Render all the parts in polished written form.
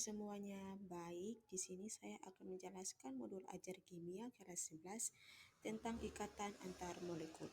semuanya, baik. Di sini saya akan menjelaskan modul ajar kimia kelas 11 tentang ikatan antar molekul.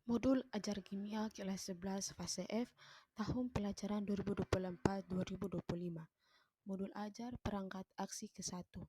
Modul ajar kimia kelas 11 fase F tahun pelajaran 2024-2025. Modul ajar perangkat aksi ke-1.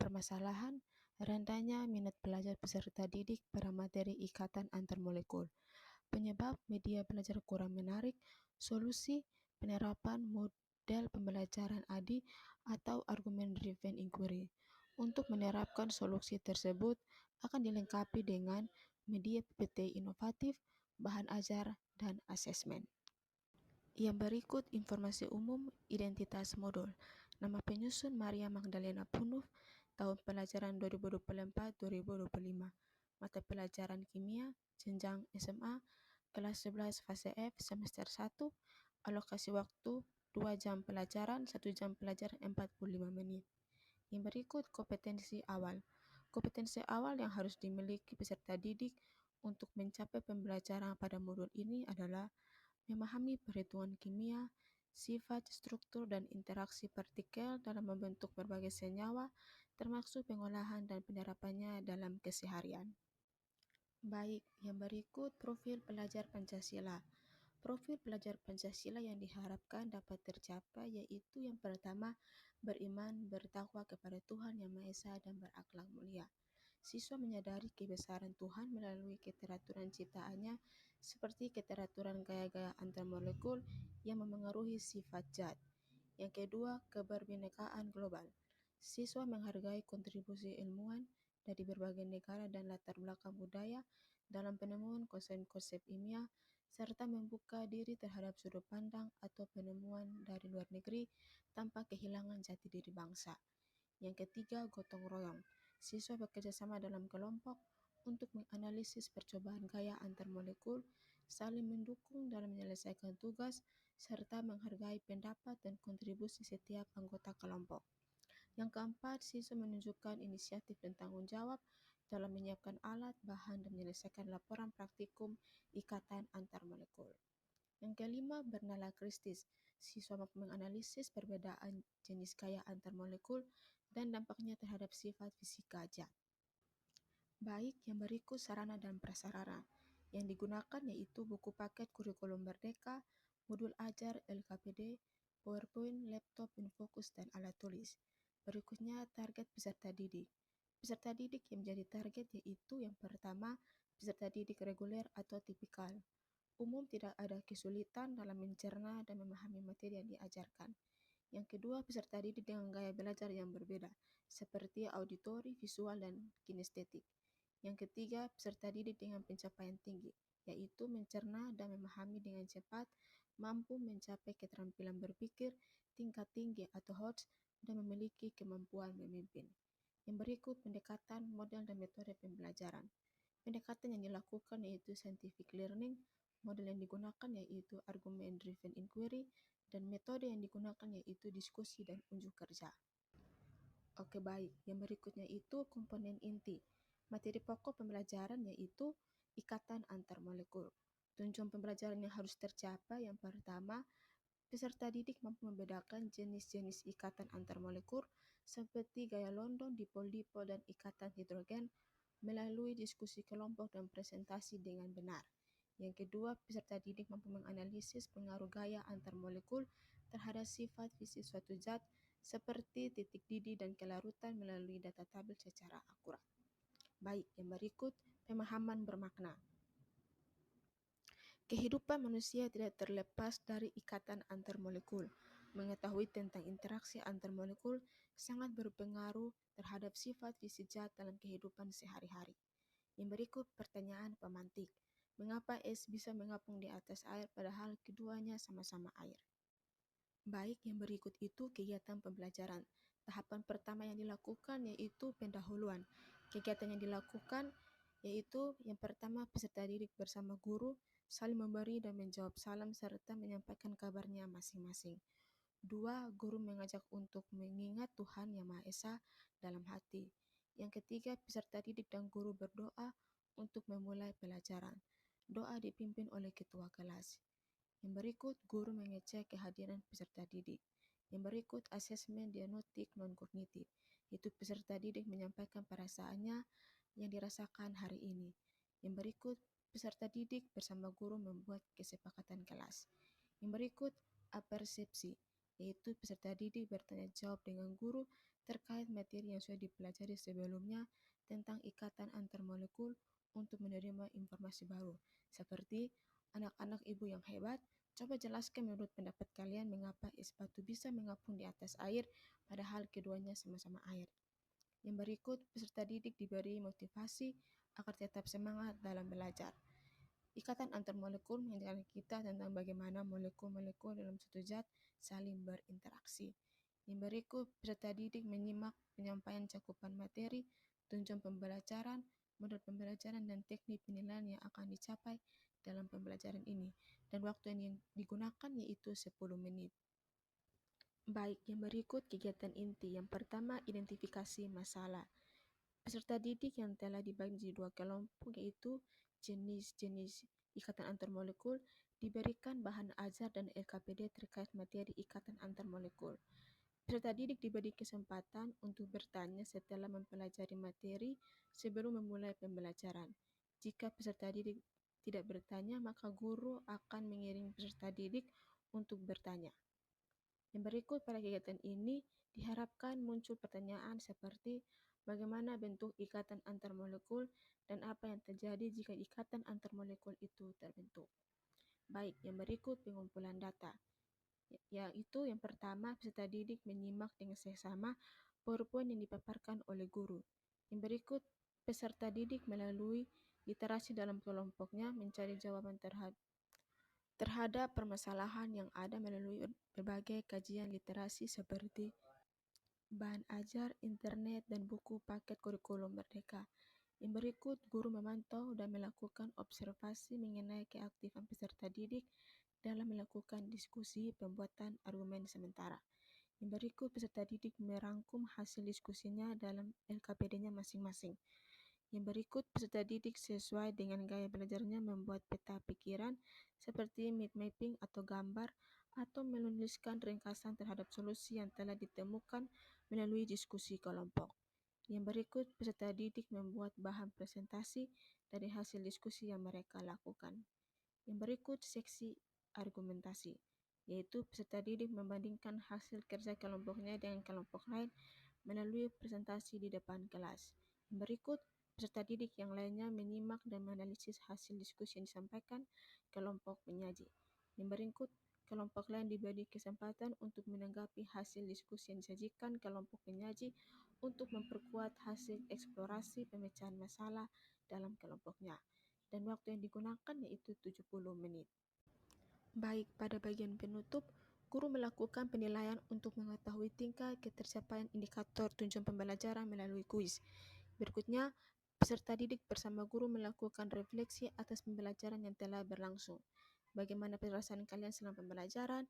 Permasalahan rendahnya minat belajar peserta didik pada materi ikatan antar molekul. Penyebab media belajar kurang menarik, solusi penerapan model pembelajaran ADI atau Argument Driven Inquiry. Untuk menerapkan solusi tersebut akan dilengkapi dengan media PPT inovatif, bahan ajar, dan asesmen. Yang berikut informasi umum identitas modul. Nama penyusun Maria Magdalena Punuf, tahun pelajaran 2024-2025. Mata pelajaran kimia, jenjang SMA, kelas 11 fase F semester 1, alokasi waktu 2 jam pelajaran, 1 jam pelajaran 45 menit. Yang berikut kompetensi awal. Kompetensi awal yang harus dimiliki peserta didik untuk mencapai pembelajaran pada modul ini adalah memahami perhitungan kimia, sifat, struktur, dan interaksi partikel dalam membentuk berbagai senyawa, termasuk pengolahan dan penerapannya dalam keseharian. Baik, yang berikut profil pelajar Pancasila. Profil pelajar Pancasila yang diharapkan dapat tercapai yaitu yang pertama, beriman, bertakwa kepada Tuhan Yang Maha Esa dan berakhlak mulia. Siswa menyadari kebesaran Tuhan melalui keteraturan ciptaannya seperti keteraturan gaya-gaya antar molekul yang memengaruhi sifat zat. Yang kedua, keberbinekaan global. Siswa menghargai kontribusi ilmuwan dari berbagai negara dan latar belakang budaya dalam penemuan konsep-konsep ilmiah serta membuka diri terhadap sudut pandang atau penemuan dari luar negeri tanpa kehilangan jati diri bangsa. Yang ketiga, gotong royong. Siswa bekerja sama dalam kelompok untuk menganalisis percobaan gaya antar molekul, saling mendukung dalam menyelesaikan tugas, serta menghargai pendapat dan kontribusi setiap anggota kelompok. Yang keempat, siswa menunjukkan inisiatif dan tanggung jawab dalam menyiapkan alat, bahan, dan menyelesaikan laporan praktikum ikatan antar molekul. Yang kelima, bernalar kritis. Siswa mampu menganalisis perbedaan jenis gaya antar molekul dan dampaknya terhadap sifat fisika zat. Baik, yang berikut sarana dan prasarana. Yang digunakan yaitu buku paket kurikulum Merdeka, modul ajar LKPD, PowerPoint, laptop, Infokus, dan alat tulis. Berikutnya target peserta didik. Peserta didik yang menjadi target yaitu yang pertama, peserta didik reguler atau tipikal. Umum tidak ada kesulitan dalam mencerna dan memahami materi yang diajarkan. Yang kedua, peserta didik dengan gaya belajar yang berbeda, seperti auditori, visual, dan kinestetik. Yang ketiga, peserta didik dengan pencapaian tinggi, yaitu mencerna dan memahami dengan cepat, mampu mencapai keterampilan berpikir, tingkat tinggi atau HOTS, dan memiliki kemampuan memimpin. Yang berikut pendekatan, model, dan metode pembelajaran. Pendekatan yang dilakukan yaitu scientific learning, model yang digunakan yaitu argument driven inquiry, dan metode yang digunakan yaitu diskusi dan unjuk kerja. Oke, baik. Yang berikutnya itu komponen inti. Materi pokok pembelajaran yaitu ikatan antar molekul. Tujuan pembelajaran yang harus tercapai yang pertama, peserta didik mampu membedakan jenis-jenis ikatan antar molekul seperti gaya London, dipol-dipol, dan ikatan hidrogen melalui diskusi kelompok dan presentasi dengan benar. Yang kedua, peserta didik mampu menganalisis pengaruh gaya antar molekul terhadap sifat fisik suatu zat seperti titik didih dan kelarutan melalui data tabel secara akurat. Baik, yang berikut pemahaman bermakna. Kehidupan manusia tidak terlepas dari ikatan antar molekul. Mengetahui tentang interaksi antar molekul sangat berpengaruh terhadap sifat fisik zat dalam kehidupan sehari-hari. Yang berikut pertanyaan pemantik. Mengapa es bisa mengapung di atas air padahal keduanya sama-sama air? Baik, yang berikut itu kegiatan pembelajaran. Tahapan pertama yang dilakukan yaitu pendahuluan. Kegiatan yang dilakukan yaitu yang pertama peserta didik bersama guru saling memberi dan menjawab salam serta menyampaikan kabarnya masing-masing. 2. Guru mengajak untuk mengingat Tuhan Yang Maha Esa dalam hati. Yang ketiga, peserta didik dan guru berdoa untuk memulai pelajaran. Doa dipimpin oleh ketua kelas. Yang berikut, guru mengecek kehadiran peserta didik. Yang berikut asesmen diagnostik non-kognitif, yaitu peserta didik menyampaikan perasaannya yang dirasakan hari ini. Yang berikut peserta didik bersama guru membuat kesepakatan kelas. Yang berikut apersepsi, yaitu peserta didik bertanya jawab dengan guru terkait materi yang sudah dipelajari sebelumnya tentang ikatan antar molekul untuk menerima informasi baru, seperti anak-anak ibu yang hebat. Coba jelaskan menurut pendapat kalian mengapa es batu bisa mengapung di atas air padahal keduanya sama-sama air. Yang berikut, peserta didik diberi motivasi agar tetap semangat dalam belajar. Ikatan antar molekul mengajarkan kita tentang bagaimana molekul-molekul dalam satu zat saling berinteraksi. Yang berikut, peserta didik menyimak penyampaian cakupan materi, tujuan pembelajaran, model pembelajaran, dan teknik penilaian yang akan dicapai dalam pembelajaran ini. Dan waktu yang digunakan yaitu 10 menit. Baik, yang berikut kegiatan inti. Yang pertama, identifikasi masalah. Peserta didik yang telah dibagi di dua kelompok yaitu jenis-jenis ikatan antar molekul diberikan bahan ajar dan LKPD terkait materi ikatan antar molekul. Peserta didik diberi kesempatan untuk bertanya setelah mempelajari materi sebelum memulai pembelajaran. Jika peserta didik tidak bertanya, maka guru akan mengirim peserta didik untuk bertanya. Yang berikut pada kegiatan ini diharapkan muncul pertanyaan seperti bagaimana bentuk ikatan antar molekul dan apa yang terjadi jika ikatan antar molekul itu terbentuk. Baik, yang berikut pengumpulan data. Yaitu yang pertama, peserta didik menyimak dengan seksama PowerPoint yang dipaparkan oleh guru. Yang berikut, peserta didik melalui literasi dalam kelompoknya mencari jawaban terhadap permasalahan yang ada melalui berbagai kajian literasi seperti bahan ajar, internet, dan buku paket kurikulum merdeka. Yang berikut, guru memantau dan melakukan observasi mengenai keaktifan peserta didik dalam melakukan diskusi pembuatan argumen sementara. Yang berikut, peserta didik merangkum hasil diskusinya dalam LKPD-nya masing-masing. Yang berikut, peserta didik sesuai dengan gaya belajarnya membuat peta pikiran seperti mind mapping atau gambar atau menuliskan ringkasan terhadap solusi yang telah ditemukan melalui diskusi kelompok. Yang berikut, peserta didik membuat bahan presentasi dari hasil diskusi yang mereka lakukan. Yang berikut, seksi argumentasi, yaitu peserta didik membandingkan hasil kerja kelompoknya dengan kelompok lain melalui presentasi di depan kelas. Yang berikut, peserta didik yang lainnya menyimak dan menganalisis hasil diskusi yang disampaikan kelompok penyaji. Yang berikut, kelompok lain diberi kesempatan untuk menanggapi hasil diskusi yang disajikan kelompok penyaji untuk memperkuat hasil eksplorasi pemecahan masalah dalam kelompoknya. Dan waktu yang digunakan yaitu 70 menit. Baik, pada bagian penutup, guru melakukan penilaian untuk mengetahui tingkat ketercapaian indikator tujuan pembelajaran melalui kuis. Berikutnya, peserta didik bersama guru melakukan refleksi atas pembelajaran yang telah berlangsung. Bagaimana perasaan kalian selama pembelajaran?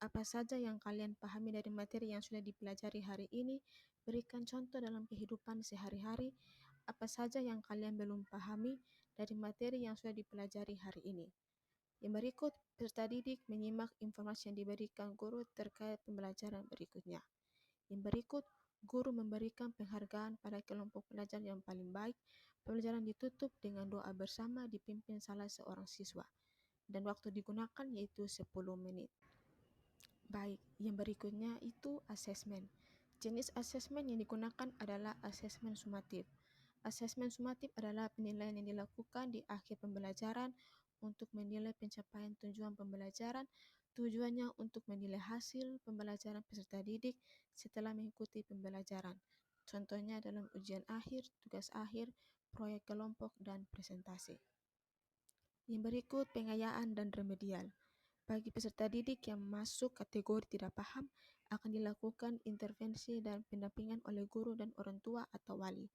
Apa saja yang kalian pahami dari materi yang sudah dipelajari hari ini? Berikan contoh dalam kehidupan sehari-hari. Apa saja yang kalian belum pahami dari materi yang sudah dipelajari hari ini? Yang berikut, peserta didik menyimak informasi yang diberikan guru terkait pembelajaran berikutnya. Yang berikut, guru memberikan penghargaan pada kelompok pelajar yang paling baik. Pembelajaran ditutup dengan doa bersama dipimpin salah seorang siswa. Dan waktu digunakan yaitu 10 menit. Baik, yang berikutnya itu asesmen. Jenis asesmen yang digunakan adalah asesmen sumatif. Asesmen sumatif adalah penilaian yang dilakukan di akhir pembelajaran untuk menilai pencapaian tujuan pembelajaran. Tujuannya untuk menilai hasil pembelajaran peserta didik setelah mengikuti pembelajaran. Contohnya dalam ujian akhir, tugas akhir, proyek kelompok, dan presentasi. Yang berikut pengayaan dan remedial. Bagi peserta didik yang masuk kategori tidak paham, akan dilakukan intervensi dan pendampingan oleh guru dan orang tua atau wali.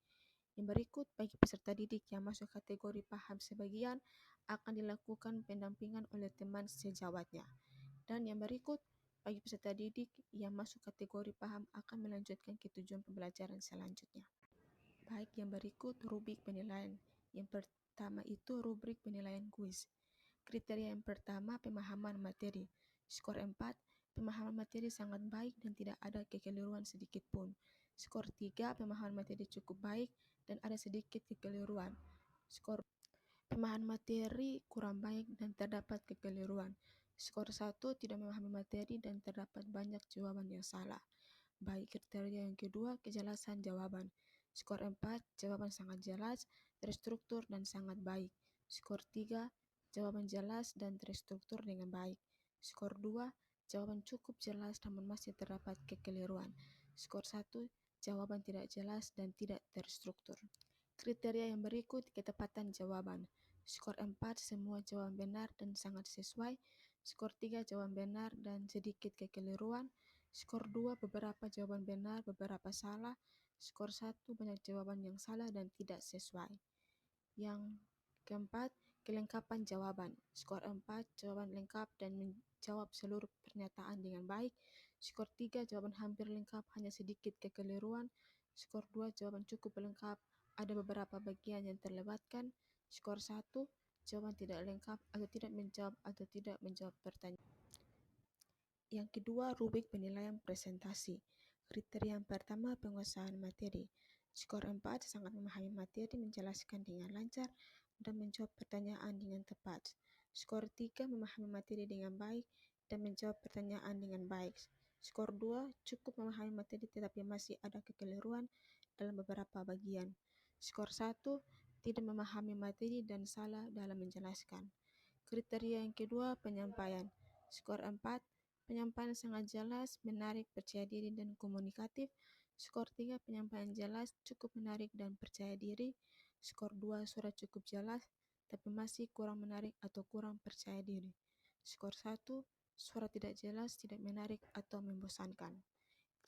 Yang berikut bagi peserta didik yang masuk kategori paham sebagian, akan dilakukan pendampingan oleh teman sejawatnya. Dan yang berikut bagi peserta didik yang masuk kategori paham akan melanjutkan ke tujuan pembelajaran selanjutnya. Baik, yang berikut rubrik penilaian. Yang pertama itu rubrik penilaian kuis. Kriteria yang pertama pemahaman materi. Skor 4, Pemahaman materi sangat baik dan tidak ada kekeliruan sedikit pun. Skor 3, pemahaman materi cukup baik dan ada sedikit kekeliruan. Skor pemahaman materi kurang baik dan terdapat kekeliruan. Skor 1, tidak memahami materi dan terdapat banyak jawaban yang salah. Baik kriteria yang kedua, kejelasan jawaban. Skor 4, jawaban sangat jelas, terstruktur dan sangat baik. Skor 3, jawaban jelas dan terstruktur dengan baik. Skor 2, jawaban cukup jelas namun masih terdapat kekeliruan. Skor 1, jawaban tidak jelas dan tidak terstruktur. Kriteria yang berikut ketepatan jawaban. Skor 4, semua jawaban benar dan sangat sesuai. Skor 3, jawaban benar dan sedikit kekeliruan. Skor 2, beberapa jawaban benar, beberapa salah. Skor 1, banyak jawaban yang salah dan tidak sesuai. Yang keempat, kelengkapan jawaban. Skor 4, jawaban lengkap dan menjawab seluruh pernyataan dengan baik. Skor 3, jawaban hampir lengkap, hanya sedikit kekeliruan. Skor 2, jawaban cukup lengkap, ada beberapa bagian yang terlewatkan. Skor 1, jawaban tidak lengkap atau tidak menjawab pertanyaan. Yang kedua, rubrik penilaian presentasi. Kriteria yang pertama, penguasaan materi. Skor 4, sangat memahami materi, menjelaskan dengan lancar, dan menjawab pertanyaan dengan tepat. Skor 3, memahami materi dengan baik, dan menjawab pertanyaan dengan baik. Skor 2, cukup memahami materi tetapi masih ada kekeliruan dalam beberapa bagian. Skor 1, tidak memahami materi dan salah dalam menjelaskan. Kriteria yang kedua, penyampaian. Skor 4, penyampaian sangat jelas, menarik, percaya diri, dan komunikatif. Skor 3, penyampaian jelas, cukup menarik, dan percaya diri. Skor 2, suara cukup jelas, tapi masih kurang menarik atau kurang percaya diri. Skor 1, suara tidak jelas, tidak menarik, atau membosankan.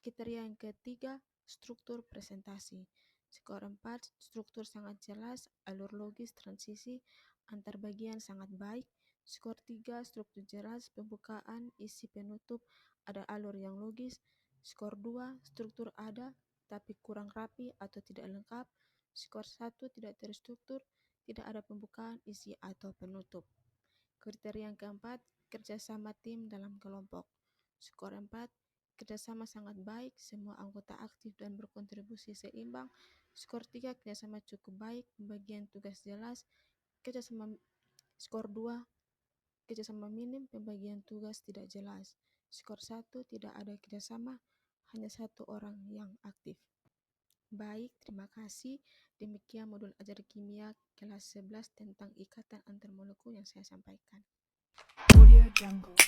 Kriteria yang ketiga, struktur presentasi. Skor 4, struktur sangat jelas, alur logis, transisi, antar bagian sangat baik. Skor 3, struktur jelas, pembukaan, isi penutup, ada alur yang logis. Skor 2, struktur ada, tapi kurang rapi atau tidak lengkap. Skor 1, tidak terstruktur, tidak ada pembukaan, isi, atau penutup. Kriteria yang keempat, kerjasama tim dalam kelompok. Skor 4, kerjasama sangat baik, semua anggota aktif dan berkontribusi seimbang. Skor 3, kerjasama cukup baik, pembagian tugas jelas. Skor 2, kerjasama minim, pembagian tugas tidak jelas. Skor 1, tidak ada kerjasama, hanya satu orang yang aktif. Baik, terima kasih. Demikian modul ajar kimia kelas 11 tentang ikatan antar molekul yang saya sampaikan. Audio Jungle.